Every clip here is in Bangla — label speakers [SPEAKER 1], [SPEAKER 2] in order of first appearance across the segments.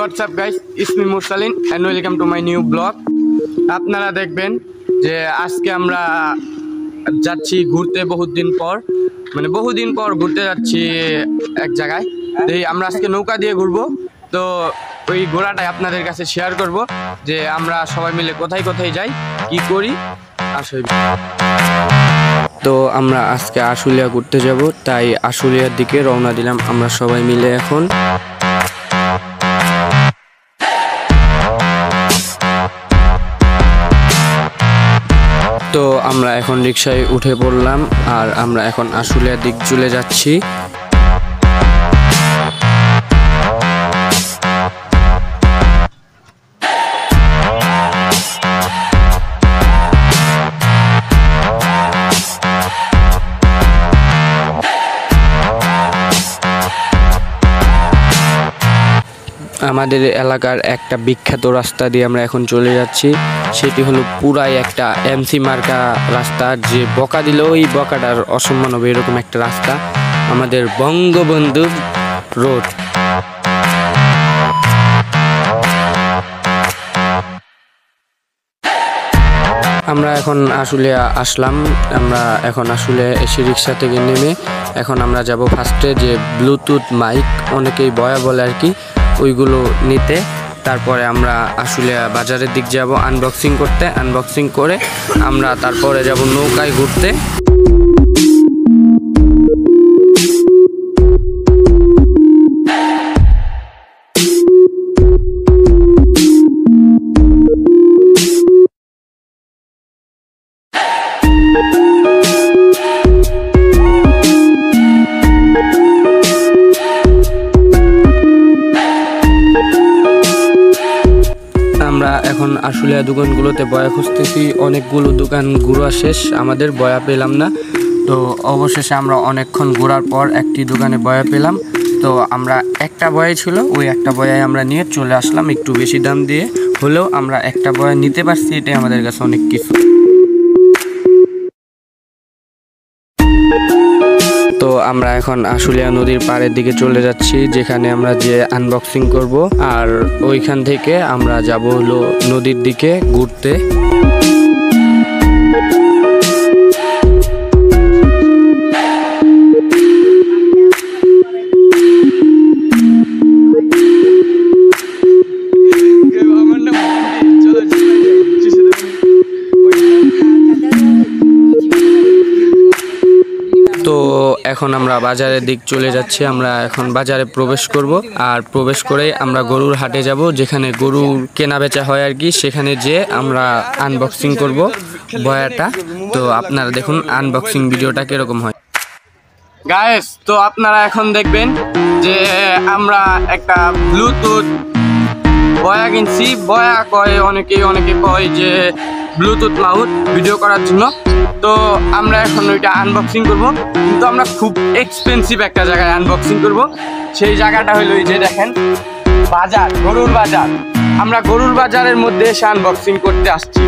[SPEAKER 1] What's up guys, it's me Mursalin and welcome to my new blog. আপনারা দেখবেন যে আজকে আমরা যাচ্ছি ঘুরতে বহুদিন পর ঘুরতে যাচ্ছি এক জায়গায়। আমরা আজকে নৌকা দিয়ে ঘুরবো, তো ওই ঘোরাটাই আপনাদের কাছে শেয়ার করব যে আমরা সবাই মিলে কোথায় কোথায় যাই, কি করি আসলে। তো আমরা আজকে আশুলিয়া ঘুরতে যাব, তাই আশুলিয়ার দিকে রওনা দিলাম আমরা সবাই মিলে। এখন তো আমরা এখন রিকশায় উঠে পড়লাম আর আমরা এখন আশুলিয়ার দিক চলে যাচ্ছি। আমাদের এলাকার একটা বিখ্যাত রাস্তা দিয়ে আমরা এখন চলে যাচ্ছি, সেটি হলো পুরাই একটা এমসি মার্কা রাস্তা, যে বকা দিল ওই বকাটার অসম্মান হবে এরকম একটা রাস্তা, আমাদের বঙ্গবন্ধু রোড। আমরা এখন আশুলিয়া আসলাম, আমরা এখন আশুলিয়া এসে রিক্সা থেকে নেমে এখন আমরা যাব ফার্স্টে যে ব্লুটুথ মাইক অনেকেই বয়া বলে আর কি, ওইগুলো নিতে। তারপরে আমরা আশুলিয়া বাজারের দিক যাব আনবক্সিং করতে, আনবক্সিং করে আমরা তারপরে যাব নৌকায় ঘুরতে। আমরা এখন আশুলিয়া দোকানগুলোতে বয়া খুঁজতেছি, অনেকগুলো দোকান ঘোরা শেষ, আমাদের বয়া পেলাম না। তো অবশেষে আমরা অনেকক্ষণ ঘোরার পর একটি দোকানে বয়া পেলাম। তো আমরা একটা বয়াই ছিল, ওই একটা বয়াই আমরা নিয়ে চলে আসলাম, একটু বেশি দাম দিয়ে হলেও আমরা একটা বয়া নিতে পারছি, এটাই আমাদের কাছে অনেক কিছু। তো আমরা এখন আশুলিয়া নদীর পাড়ের দিকে চলে যাচ্ছি, যেখানে আমরা যে আনবক্সিং করব, আর ওইখান থেকে আমরা যাব হলো নদীর দিকে ঘুরতে। তো এখন আমরা বাজারের দিক চলে যাচ্ছি, আমরা এখন বাজারে প্রবেশ করব, আর প্রবেশ করে আমরা গরুর হাটে যাব, যেখানে গরুর কেনা বেচা হয় আর কি, সেখানে যেয়ে আমরা আনবক্সিং করব বয়াটা। তো আপনারা দেখুন আনবক্সিং ভিডিওটা কিরকম হয় গাইস। তো আপনারা এখন দেখবেন যে আমরা একটা ব্লুটুথ বয়া কিনছি, বয়া কয় অনেকে কয় যে ব্লুটুথ মাউথ ভিডিও করার জন্য। তো আমরা এখন ওইটা আনবক্সিং করব, কিন্তু আমরা খুব এক্সপেন্সিভ একটা জায়গায় আনবক্সিং করব। সেই জায়গাটা হলো এই যে দেখেন বাজার, গরুর বাজার। আমরা গরুর বাজারের মধ্যে এসে আনবক্সিং করতে আসছি,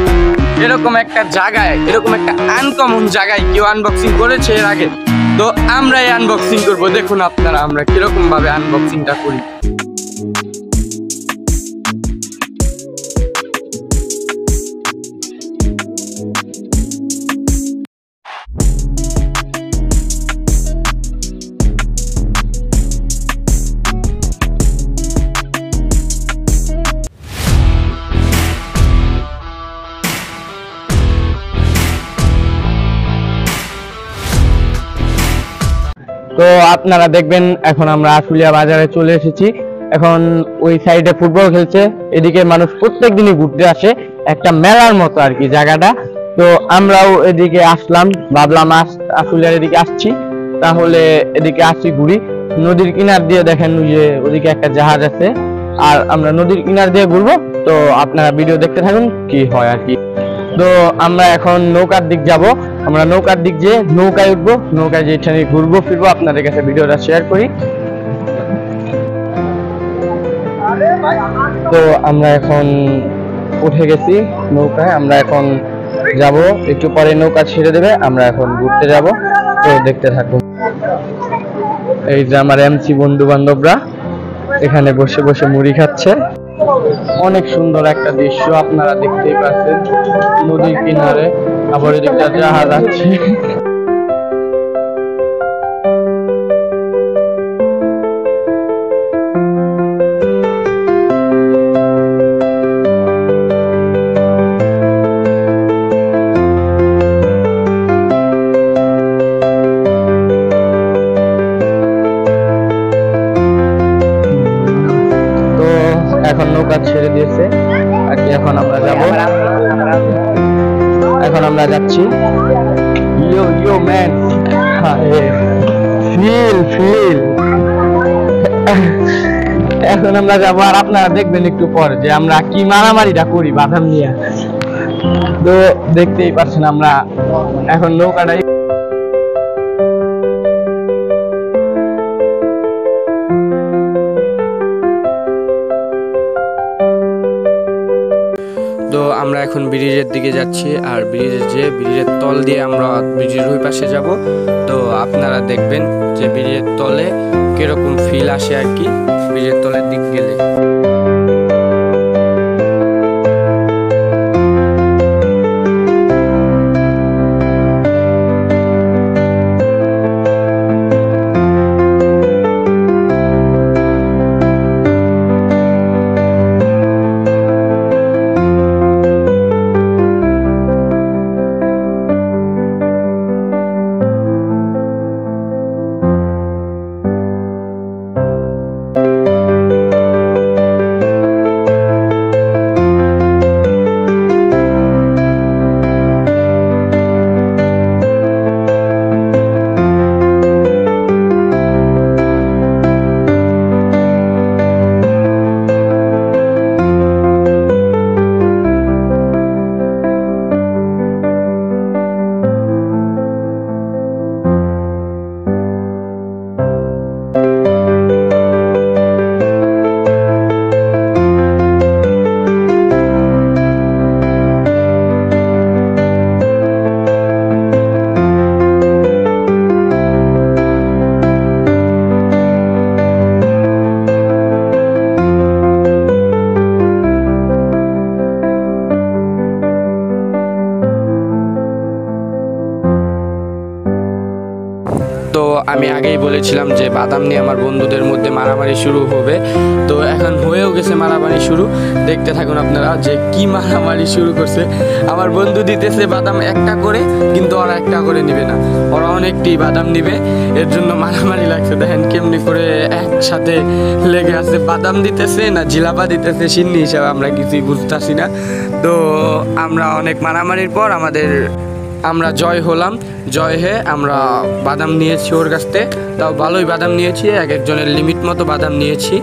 [SPEAKER 1] এরকম একটা জায়গায়, এরকম একটা আনকমন জায়গায় কেউ আনবক্সিং করেছে এর আগে। তো আমরা এই আনবক্সিং করব, দেখুন আপনারা আমরা কিরকম ভাবে আনবক্সিংটা করি। তো আপনারা দেখবেন এখন আমরা আশুলিয়া বাজারে চলে এসেছি, এখন ওই সাইডে ফুটবল খেলছে, এদিকে মানুষ প্রত্যেক দিনই ঘুরতে আসে, একটা মেলার মতো আর কি জায়গাটা। তো আমরাও এদিকে আসলাম, ভাবলাম আশুলিয়ার এদিকে আসছি, তাহলে এদিকে আসছি ঘুরি। নদীর কিনার দিয়ে দেখেন ওই যে ওদিকে একটা জাহাজ আছে, আর আমরা নদীর কিনার দিয়ে ঘুরবো। তো আপনারা ভিডিও দেখতে থাকুন কি হয় আর কি। তো আমরা এখন নৌকার দিক যাব, আমরা নৌকার দিক যে নৌকায় উঠবো, নৌকায় যে এখানে ঘুরবো ফিরবো, আপনাদের কাছে ভিডিওটা শেয়ার করি। তো আমরা এখন উঠে গেছি নৌকায়, আমরা এখন যাব, একটু পরে নৌকা ছেড়ে দেবে, আমরা এখন ঘুরতে যাব। তো দেখতে থাকুন। এই যে আমার এমসি বন্ধু বান্ধবরা, এখানে বসে বসে মুড়ি খাচ্ছে। অনেক সুন্দর একটা দৃশ্য, আপনারা দেখতেই পাচ্ছেন নদীর কিনারে, আবার এদিকটা জাহাজ আছে। এখন নৌকা ছেড়ে দিয়েছে আর কি, এখন আমরা যাব, এখন আমরা যাচ্ছি। ইয়ো ইয়ো ম্যান, ফিল ফিল। এখন আমরা যাবো, আর আপনারা দেখবেন একটু পর যে আমরা কি মারামারিটা করি বাদাম নিয়ে। তো দেখতেই পাচ্ছেন আমরা এখন নৌকাটাই। তো আমরা এখন ব্রিজের দিকে যাচ্ছি, আর ব্রিজের তল দিয়ে আমরা ব্রিজের ওই পাশে যাব। তো আপনারা দেখবেন যে ব্রিজের তলে কিরকম ফিল আসে আর কি ব্রিজের তলের দিক গেলে। তো আমি আগেই বলেছিলাম যে বাদাম নিয়ে আমার বন্ধুদের মধ্যে মারামারি শুরু হবে। তো এখন হয়েও গেছে মারামারি শুরু, দেখতে থাকুন আপনারা যে কি মারামারি শুরু করছে। আমার বন্ধু দিতেছে বাদাম একটা করে, কিন্তু ওরা একটা করে নিবে না, ওরা অনেকটি বাদাম নিবে, এর জন্য মারামারি লাগছে। দেখেন কেমনি করে একসাথে লেগে আছে, বাদাম দিতেছে না জিলাপা দিতেছে সিন্নি হিসাবে আমরা কিছুই বুঝতেছি না। তো আমরা অনেক মারামারির পর আমরা জয় হলাম। জয় হয়ে আমরা বাদাম নিয়েছি ওর কাছ থেকে, তাও ভালোই বাদাম নিয়েছি, এক একজনের লিমিট মতো বাদাম নিয়েছি।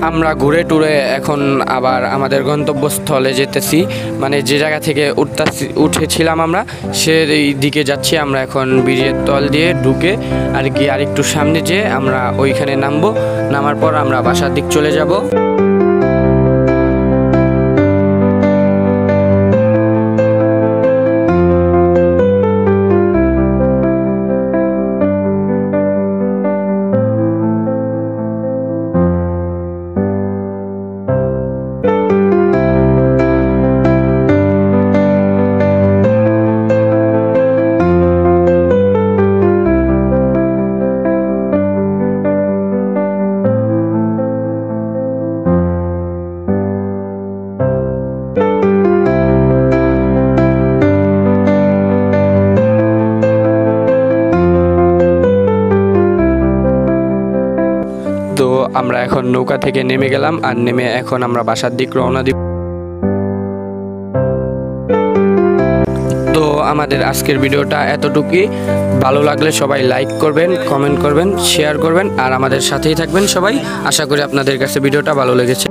[SPEAKER 1] আমরা ঘুরে টুরে এখন আবার আমাদের গন্তব্যস্থলে যেতেছি, মানে যে জায়গা থেকে উঠেছিলাম আমরা সেই দিকে যাচ্ছি। আমরা এখন ব্রিজের তল দিয়ে ঢুকে আর কি আরেকটু সামনে যেয়ে আমরা ওইখানে নামবো, নামার পর আমরা বাসার দিক চলে যাব। তো আমরা এখন নৌকা থেকে নেমে গেলাম, আর নেমে এখন আমরা বাসার দিক রওনা দিব। তো আমাদের আজকের ভিডিওটা এতটুকুই। ভালো লাগলে সবাই লাইক করবেন, কমেন্ট করবেন, শেয়ার করবেন আর আমাদের সাথেই থাকবেন সবাই। আশা করি আপনাদের কাছে ভিডিওটা ভালো লেগেছে।